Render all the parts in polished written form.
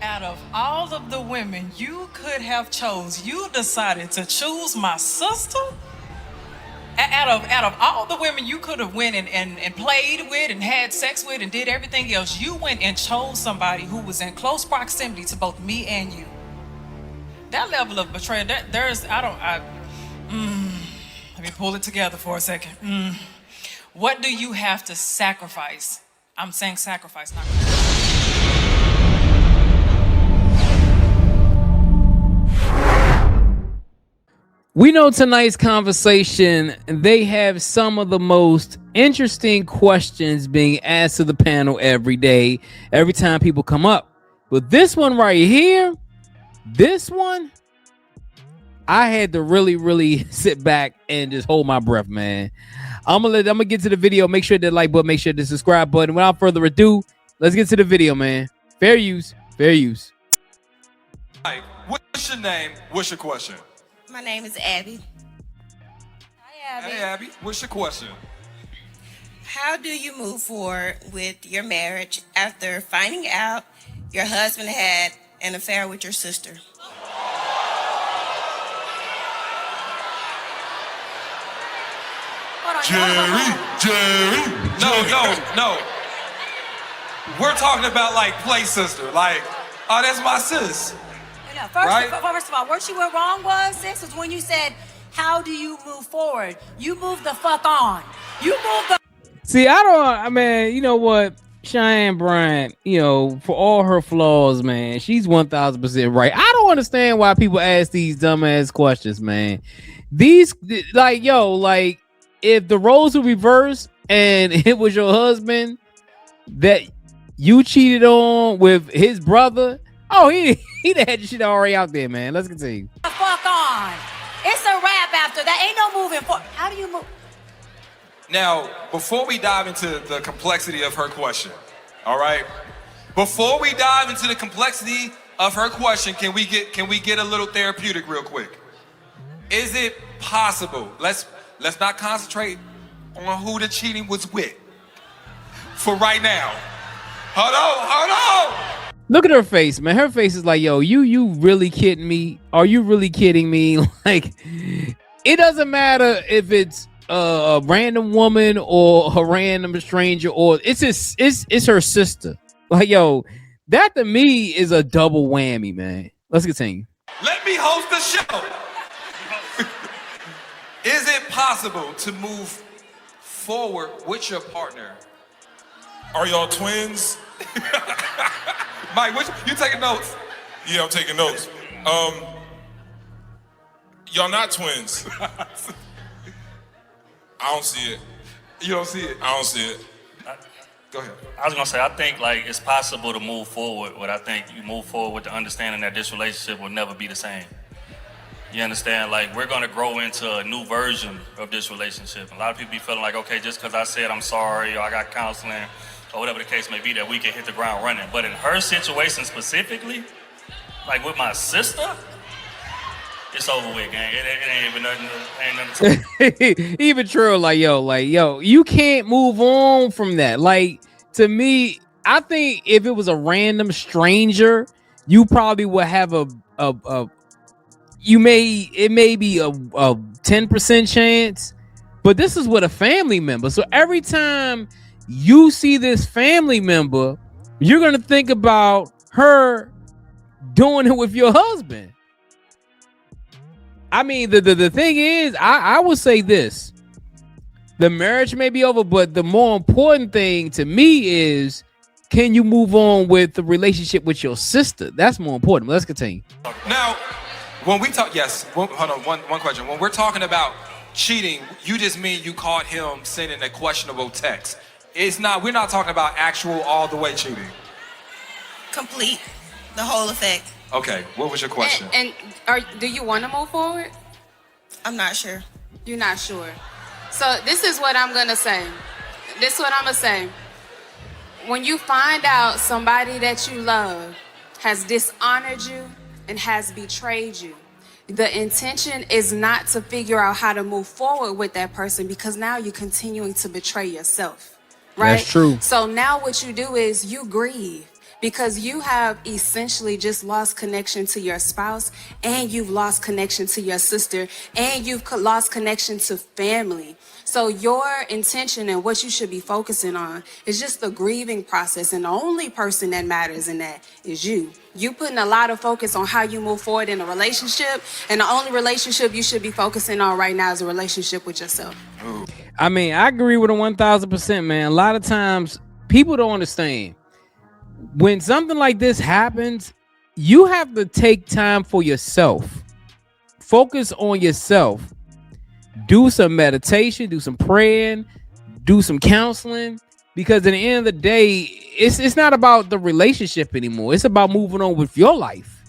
Out of all of the women you could have chose, you decided to choose my sister? Out of all the women you could have went and played with and had sex with and did everything else, you went and chose somebody who was in close proximity to both me and you. That level of betrayal, let me pull it together for a second. What do you have to sacrifice? I'm saying sacrifice, not We know tonight's conversation, they have some of the most interesting questions being asked to the panel every day, every time people come up. But this one right here, this one, I had to really sit back and just hold my breath, man. I'm gonna get to the video. Make sure that like button, make sure the subscribe button. Without further ado, let's get to the video, man. Fair use, fair use. Hi, what's your name? What's your question? My name is Abby. Hi, Abby. Hey, Abby, what's your question? How do you move forward with your marriage after finding out your husband had an affair with your sister? Jerry. No. We're talking about like play sister. Like, oh, that's my sis. Yeah, Right? first of all, where you went wrong was, sis, was when you said, how do you move forward? You move the fuck on. You move the... See, you know what? Cheyenne Bryant, for all her flaws, man, she's 1000% right. I don't understand why people ask these dumbass questions, man. These, if the roles were reversed and it was your husband that you cheated on with his brother, he'd have had your shit already out there, man. Let's continue. The fuck on. It's a wrap after that. Ain't no moving forward. How do you move? Now, before we dive into the complexity of her question, all right? Before we dive into the complexity of her question, can we get a little therapeutic real quick? Is it possible? Let's not concentrate on who the cheating was with for right now. Hold on. Look at her face, man. Her face is like, yo, you really kidding me? Are you really kidding me? Like, it doesn't matter if it's a random woman or a random stranger, or it's her sister. Like, yo, that to me is a double whammy, man. Let's continue. Let me host the show. Is it possible to move forward with your partner? Are y'all twins? Mike, you taking notes? Yeah, I'm taking notes. Y'all not twins. I don't see it. You don't see it? I don't see it. Go ahead. I was gonna say, I think like it's possible to move forward, but I think you move forward with the understanding that this relationship will never be the same. You understand? Like, we're gonna grow into a new version of this relationship. A lot of people be feeling like, okay, just because I said I'm sorry or I got counseling or whatever the case may be, that we can hit the ground running. But in her situation specifically, like with my sister, it's over with, gang. It ain't even nothing. Ain't nothing to Even true, like, yo, you can't move on from that. Like, to me, I think if it was a random stranger, you probably would have it may be a 10% chance, but this is with a family member. So every time you see this family member, you're gonna think about her doing it with your husband. I mean, the thing is, I would say this: the marriage may be over, but the more important thing to me is, can you move on with the relationship with your sister? That's more important. Let's continue. Now, when we talk, hold on, one question. When we're talking about cheating, you just mean you caught him sending a questionable text. We're not talking about actual all the way cheating. Complete. The whole effect. Okay, what was your question? Do you want to move forward? I'm not sure. You're not sure. So this is what I'm going to say. When you find out somebody that you love has dishonored you and has betrayed you, the intention is not to figure out how to move forward with that person, because now you're continuing to betray yourself, right? That's true. So now what you do is you grieve, because you have essentially just lost connection to your spouse, and you've lost connection to your sister, and you've lost connection to family. So your intention and what you should be focusing on is just the grieving process, and the only person that matters in that is you. You putting a lot of focus on how you move forward in a relationship, and the only relationship you should be focusing on right now is a relationship with yourself. I mean, I agree with her 1000%, man. A lot of times people don't understand when something like this happens, you have to take time for yourself. Focus on yourself. Do some meditation, do some praying, do some counseling, because at the end of the day, it's not about the relationship anymore. It's about moving on with your life.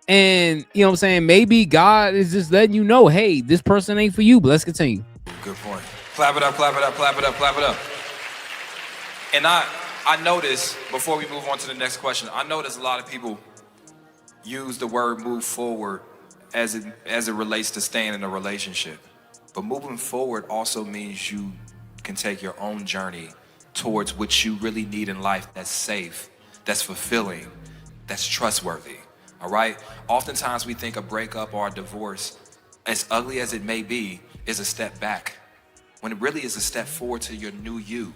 And you know what I'm saying? Maybe God is just letting you know, hey, this person ain't for you, but let's continue. Good point. Clap it up, clap it up, clap it up, clap it up. And I notice, before we move on to the next question, I notice a lot of people use the word move forward as it relates to staying in a relationship. But moving forward also means you can take your own journey towards what you really need in life that's safe, that's fulfilling, that's trustworthy, all right? Oftentimes we think a breakup or a divorce, as ugly as it may be, is a step back, when it really is a step forward to your new you,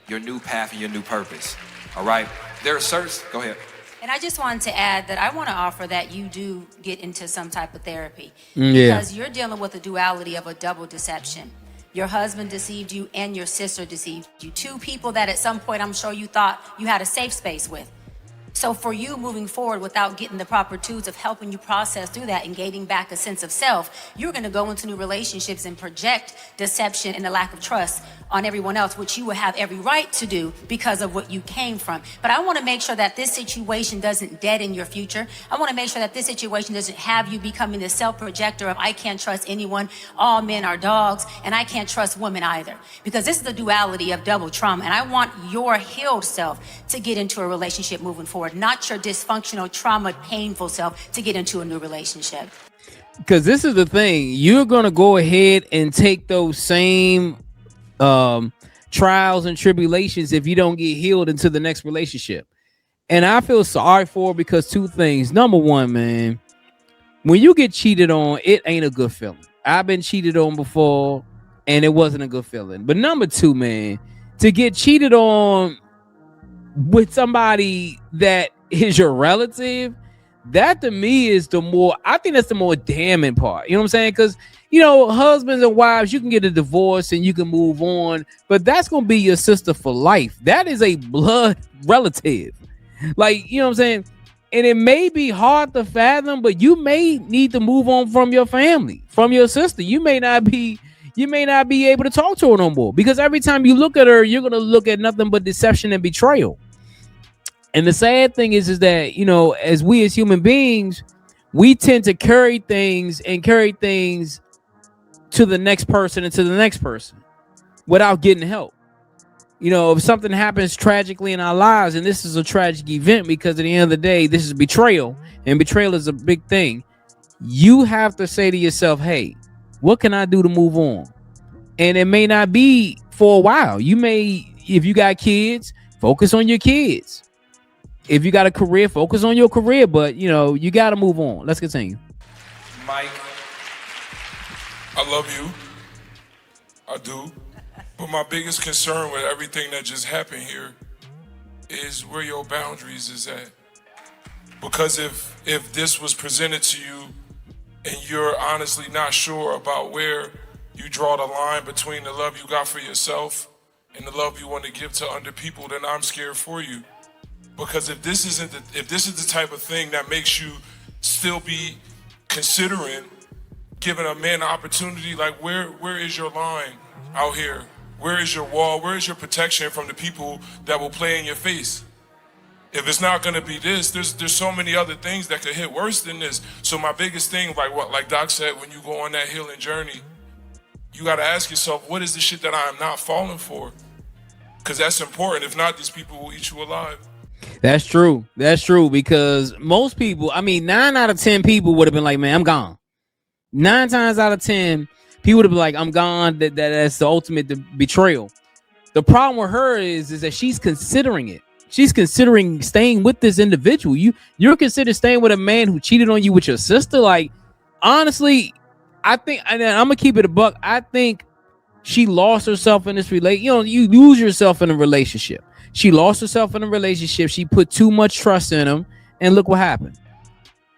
your new path and your new purpose, all right? There are certain, go ahead. And I just wanted to add that I want to offer that you do get into some type of therapy. Yeah. Because you're dealing with the duality of a double deception. Your husband deceived you and your sister deceived you. Two people that at some point I'm sure you thought you had a safe space with. So for you moving forward without getting the proper tools of helping you process through that and gaining back a sense of self, you're going to go into new relationships and project deception and a lack of trust on everyone else, which you will have every right to do because of what you came from. But I want to make sure that this situation doesn't deaden your future. I want to make sure that this situation doesn't have you becoming the self-projector of I can't trust anyone, all men are dogs, and I can't trust women either. Because this is the duality of double trauma, and I want your healed self to get into a relationship moving forward, not your dysfunctional, trauma, painful self to get into a new relationship. Because this is the thing, you're gonna go ahead and take those same trials and tribulations if you don't get healed into the next relationship. And I feel sorry for her because two things. Number one, man, when you get cheated on, it ain't a good feeling. I've been cheated on before and it wasn't a good feeling. But number two, man, to get cheated on with somebody that is your relative, that to me is I think that's the more damning part. You know what I'm saying? Because, you know, husbands and wives, you can get a divorce and you can move on, but that's going to be your sister for life. That is a blood relative. Like, you know what I'm saying? And it may be hard to fathom, but you may need to move on from your family, from your sister. You may not be able to talk to her no more, because every time you look at her, you're going to look at nothing but deception and betrayal. And the sad thing is that, you know, as human beings, we tend to carry things to the next person and to the next person without getting help. You know, if something happens tragically in our lives, and this is a tragic event because at the end of the day, this is betrayal, and betrayal is a big thing. You have to say to yourself, hey, what can I do to move on? And it may not be for a while. You may, if you got kids, focus on your kids. If you got a career, focus on your career, but you know, you got to move on. Let's continue. Mike. I love you. I do. But my biggest concern with everything that just happened here is where your boundaries is at. Because if this was presented to you and you're honestly not sure about where you draw the line between the love you got for yourself and the love you want to give to other people, then I'm scared for you. Because if this is the type of thing that makes you still be considering giving a man an opportunity, like where is your line out here? Where is your wall? Where is your protection from the people that will play in your face? If it's not gonna be this, there's so many other things that could hit worse than this. So my biggest thing, like Doc said, when you go on that healing journey, you gotta ask yourself, what is the shit that I am not falling for? Because that's important. If not, these people will eat you alive. That's true. That's true, because most people, I mean, 9 out of 10 people would have been like, man, I'm gone. 9 times out of 10, people would have been like, I'm gone. That's the ultimate betrayal. The problem with her is that she's considering it. she's considering staying with this individual. You're considering staying with a man who cheated on you with your sister. Like, honestly, I think, and I'm gonna keep it a buck. I think she lost herself in this relate. You know, you lose yourself in a relationship. She lost herself in a relationship. She put too much trust in him, and look what happened.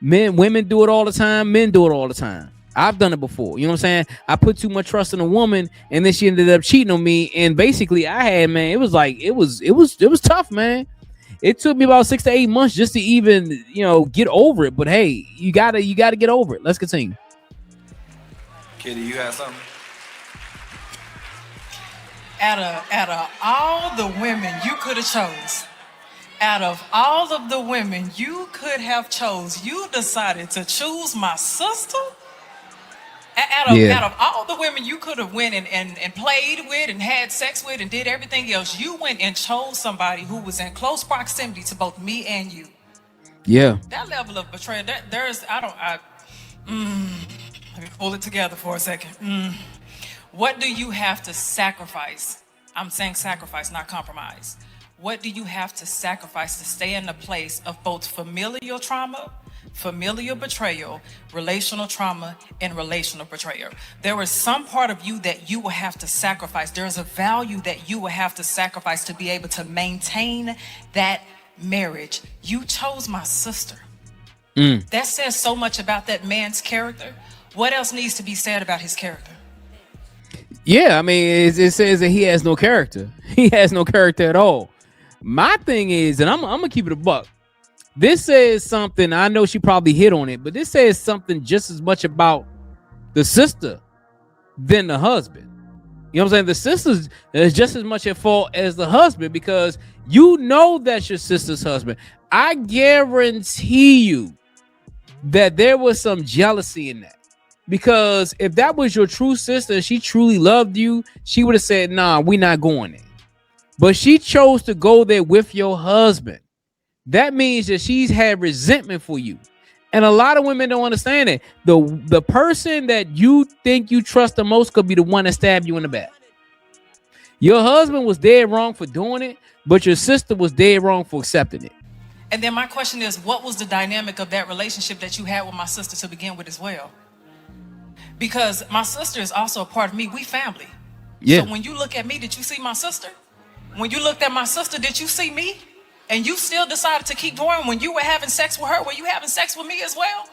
Women do it all the time. Men do it all the time. I've done it before. You know what I'm saying? I put too much trust in a woman, and then she ended up cheating on me. And basically, it was like it was tough, man. It took me about 6 to 8 months just to even, get over it. But hey, you gotta get over it. Let's continue. Kitty, you have something? Out of all the women you could have chose, out of all of the women you could have chose, you decided to choose my sister? Out of all the women you could have went and played with and had sex with and did everything else, you went and chose somebody who was in close proximity to both me and you. Yeah. That level of betrayal, let me pull it together for a second. What do you have to sacrifice? I'm saying sacrifice, not compromise. What do you have to sacrifice to stay in the place of both familial trauma, familial betrayal, relational trauma, and relational betrayal? There is some part of you that you will have to sacrifice. There is a value that you will have to sacrifice to be able to maintain that marriage. You chose my sister. That says so much about that man's character. What else needs to be said about his character? Yeah, I mean, it says that he has no character. He has no character at all. My thing is, and I'm gonna keep it a buck. This says something. I know she probably hit on it, but this says something just as much about the sister than the husband. You know what I'm saying? The sister is just as much at fault as the husband, because you know that's your sister's husband. I guarantee you that there was some jealousy in that. Because if that was your true sister and she truly loved you, she would have said, nah, we're not going there. But she chose to go there with your husband. That means that she's had resentment for you. And a lot of women don't understand it. The person that you think you trust the most could be the one that stabbed you in the back. Your husband was dead wrong for doing it, but your sister was dead wrong for accepting it. And then my question is, what was the dynamic of that relationship that you had with my sister to begin with as well? Because my sister is also a part of me. We family. Yeah. So when you look at me, did you see my sister? When you looked at my sister, did you see me? And you still decided to keep going when you were having sex with her. Were you having sex with me as well?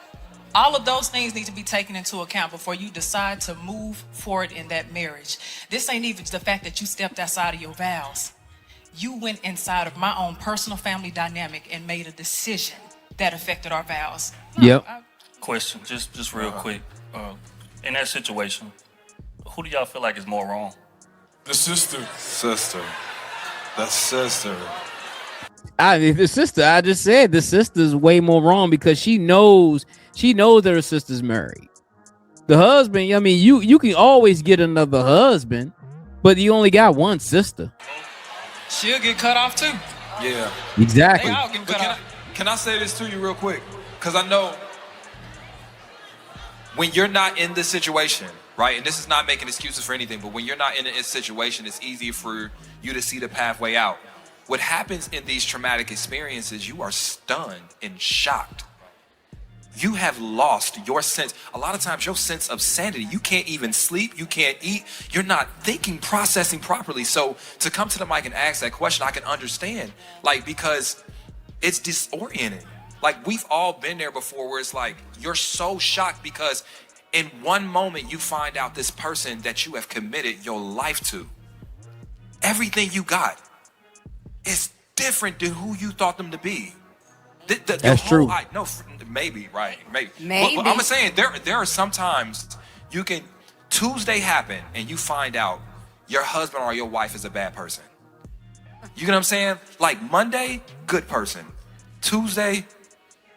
All of those things need to be taken into account before you decide to move forward in that marriage. This ain't even the fact that you stepped outside of your vows. You went inside of my own personal family dynamic and made a decision that affected our vows. Yep. Question, just real quick. In that situation, who do y'all feel like is more wrong? The sister. The sister. The sister, I just said the sister's way more wrong because she knows that her sister's married. The husband, I mean, you can always get another husband, but you only got one sister. She'll get cut off too. Yeah. Exactly. They all get cut off. Can I say this to you real quick? Because I know when you're not in this situation, right? And this is not making excuses for anything, but when you're not in a situation, it's easier for you to see the pathway out. What happens in these traumatic experiences, you are stunned and shocked. You have lost your sense. A lot of times your sense of sanity, you can't even sleep, you can't eat, you're not thinking, processing properly. So to come to the mic and ask that question, I can understand, because it's disorienting. We've all been there before where it's you're so shocked because in one moment you find out this person that you have committed your life to, everything you got is different than who you thought them to be. That's true. No, maybe, right? Maybe. Maybe. But I'm saying there are sometimes you can Tuesday happen and you find out your husband or your wife is a bad person. You know what I'm saying? Monday, good person. Tuesday,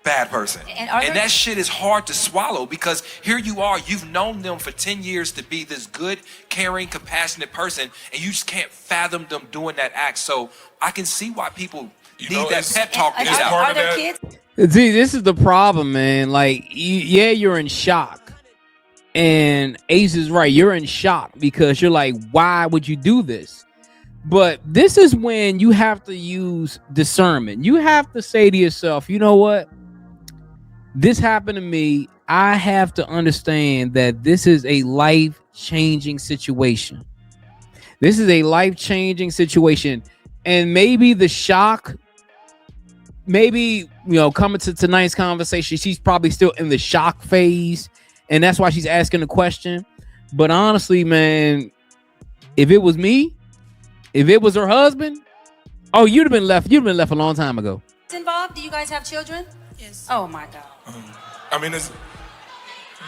bad person. And that shit is hard to swallow because here you are, you've known them for 10 years to be this good, caring, compassionate person, and you just can't fathom them doing that act. So I can see why people need that pep talk to get out. Are there kids? See, this is the problem, man. You're in shock. And Ace is right. You're in shock because you're like, why would you do this? But this is when you have to use discernment. You have to say to yourself, you know what? This happened to me. I have to understand that this is a life-changing situation. This is a life-changing situation. And maybe the shock, maybe, coming to tonight's conversation, she's probably still in the shock phase. And that's why she's asking the question. But honestly, man, if it was me, if it was her husband, oh, you'd have been left. You'd have been left a long time ago. Involved? Do you guys have children? Yes. Oh my God. I mean, it's,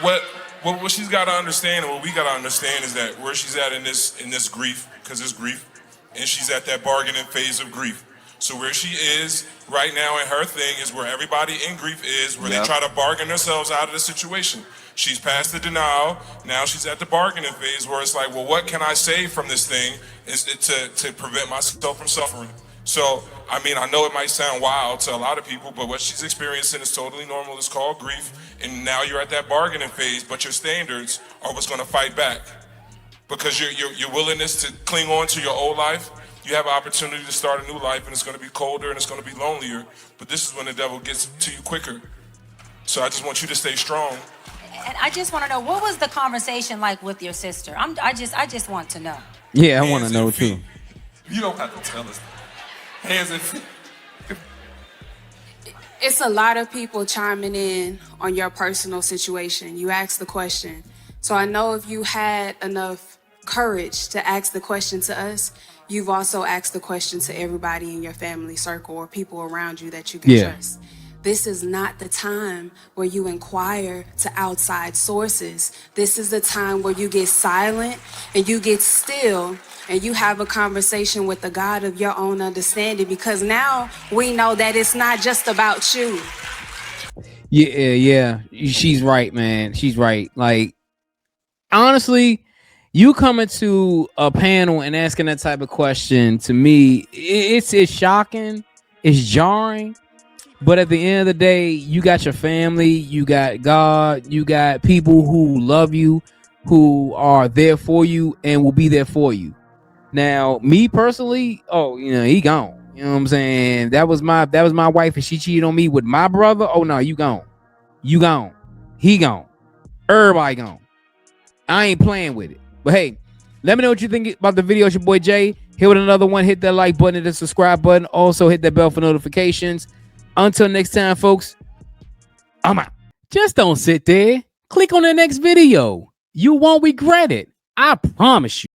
what she's got to understand, and what we got to understand, is that where she's at in this grief, because it's grief, and she's at that bargaining phase of grief. So where she is right now in her thing is where everybody in grief is, where they try to bargain themselves out of the situation. She's past the denial. Now she's at the bargaining phase where it's like, well, what can I say from this thing is to prevent myself from suffering? So, I mean, I know it might sound wild to a lot of people, but what she's experiencing is totally normal. It's called grief. And now you're at that bargaining phase, but your standards are what's going to fight back. Because your willingness to cling on to your old life, you have an opportunity to start a new life, and it's going to be colder and it's going to be lonelier. But this is when the devil gets to you quicker. So I just want you to stay strong. And I just want to know, what was the conversation like with your sister? I just want to know. Yeah, I want to know too. You don't have to tell us. Hands and feet. It's a lot of people chiming in on your personal situation. You asked the question. So I know if you had enough courage to ask the question to us, you've also asked the question to everybody in your family circle or people around you that you can trust. This is not the time where you inquire to outside sources. This is the time where you get silent and you get still and you have a conversation with the God of your own understanding, because now we know that it's not just about you. Yeah. She's right, man. She's right. Like, honestly, you coming to a panel and asking that type of question, to me, it's shocking. It's jarring. But at the end of the day, you got your family, you got God, you got people who love you, who are there for you and will be there for you. Now, me personally, he gone. You know what I'm saying? That was my wife, and she cheated on me with my brother. Oh no, you gone. You gone. He gone. Everybody gone. I ain't playing with it. But hey, let me know what you think about the video. It's your boy Jay. Here with another one. Hit that like button and the subscribe button. Also hit that bell for notifications. Until next time, folks, I'm out. Just don't sit there. Click on the next video. You won't regret it. I promise you.